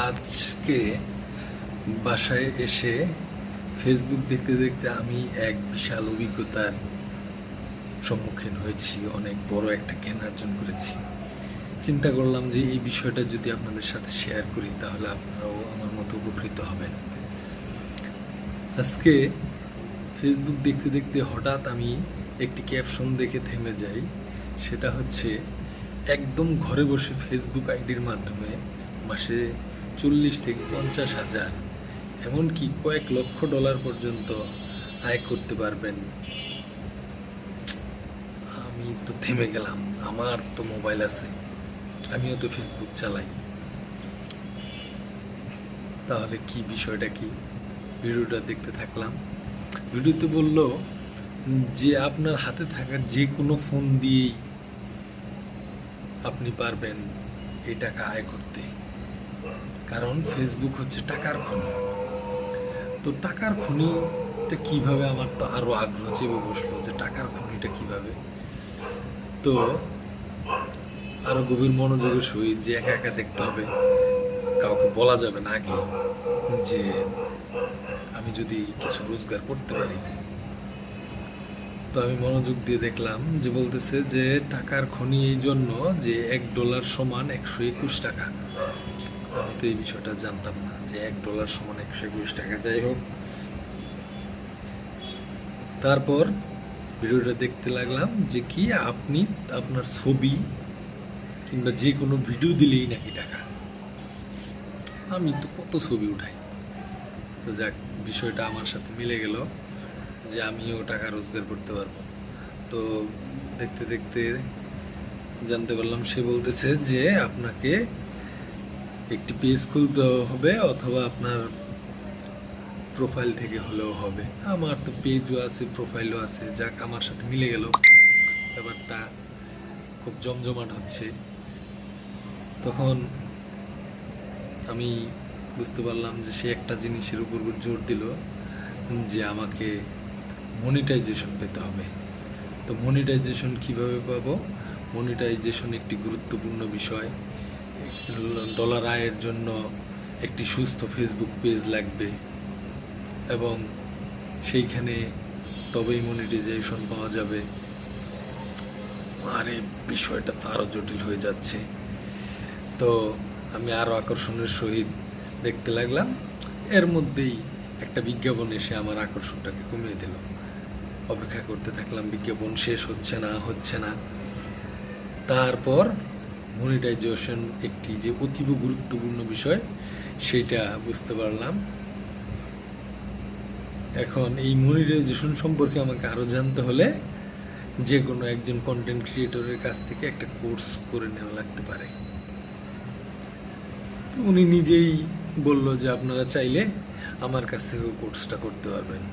আজকে বাসায় এসে ফেসবুক দেখতে দেখতে আমি এক বিশাল অভিজ্ঞতার সম্মুখীন হয়েছি। অনেক বড় একটা জ্ঞান অর্জন করেছি। চিন্তা করলাম যে এই বিষয়টা যদি আপনাদের সাথে শেয়ার করি তাহলে আপনারাও আমার মতো উপকৃত হবেন। আজকে ফেসবুক দেখতে দেখতে হঠাৎ আমি একটি ক্যাপশন দেখে থেমে যাই। সেটা হচ্ছে, একদম ঘরে বসে ফেসবুক আইডির মাধ্যমে মাসে 40 থেকে 50,000 এমনকি কয়েক লক্ষ ডলার পর্যন্ত আয় করতে পারবেন। আমি তো থেমে গেলাম। আমার তো মোবাইল আছে, আমিও তো ফেসবুক চালাই। তাহলে কি বিষয়টা কি? ভিডিওটা দেখতে থাকলাম। ভিডিওতে বলল যে আপনার হাতে থাকা যে কোনো ফোন দিয়েই আপনি পারবেন এই টাকা আয় করতে, কারণ ফেসবুক হচ্ছে টাকার খনি। তো টাকার খনিটা কিভাবে, আমার তো আরো আগ্রহ চেপে বসলো যে টাকার খনিটা কিভাবে। তো আরো গভীর মনোযোগের সহিত যে একা একা দেখতে হবে, কাউকে বলা যাবে না আগে যে আমি যদি কিছু রোজগার করতে পারি। তো আমি মনোযোগ দিয়ে দেখলাম যে বলতেছে যে টাকার খনি এই জন্য যে $1 সমান 121 টাকা। আমি তো এই বিষয়টা জানতাম না যে $1 সমান 121 টাকা। যাই হোক, তারপর ভিডিওটা দেখতে লাগলাম যে কি আপনি আপনার ছবি কিংবা যে কোনো ভিডিও দিলেই নাকি টাকা। আমি তো কত ছবি উঠাই। তো যাক, বিষয়টা আমার সাথে মিলে গেল যে আমিও টাকা রোজগার করতে পারবো। তো দেখতে দেখতে জানতে পারলাম সে বলতেছে যে আপনাকে একটি পেজ খুলতে হবে অথবা আপনার প্রোফাইল থেকে হলেও হবে। আমার তো পেজও আছে, প্রোফাইলও আছে। যাক, আমার সাথে মিলে গেল, ব্যাপারটা খুব জমজমাট হচ্ছে। তখন আমি বুঝতে পারলাম যে সে একটা জিনিসের উপর জোর দিল যে আমাকে মনিটাইজেশন পেতে হবে। তো মনিটাইজেশন কিভাবে পাবো? মনিটাইজেশন একটি গুরুত্বপূর্ণ বিষয়। ডলার আয়ের জন্য একটি সুস্থ ফেসবুক পেজ লাগবে এবং সেইখানে তবেই মনিটাইজেশন পাওয়া যাবে। আরে বিষয়টা তো আরও জটিল হয়ে যাচ্ছে। তো আমি আরও আকর্ষণের সহিত দেখতে লাগলাম। এর মধ্যেই একটা বিজ্ঞাপন এসে আমার আকর্ষণটাকে কমিয়ে দিল। অপেক্ষা করতে থাকলাম, বিজ্ঞাপন শেষ হচ্ছে না। তারপর মনিটাইজেশন একটি যে অতীব গুরুত্বপূর্ণ বিষয় সেটা বুঝতে পারলাম। এখন এই মনিটাইজেশন সম্পর্কে আমাকে আরও জানতে হলে যে কোনো একজন কন্টেন্ট ক্রিয়েটরের কাছ থেকে একটা কোর্স করে নেওয়া লাগতে পারে। তো উনি নিজেই বলল যে আপনারা চাইলে আমার কাছ থেকেও কোর্সটা করতে পারবেন।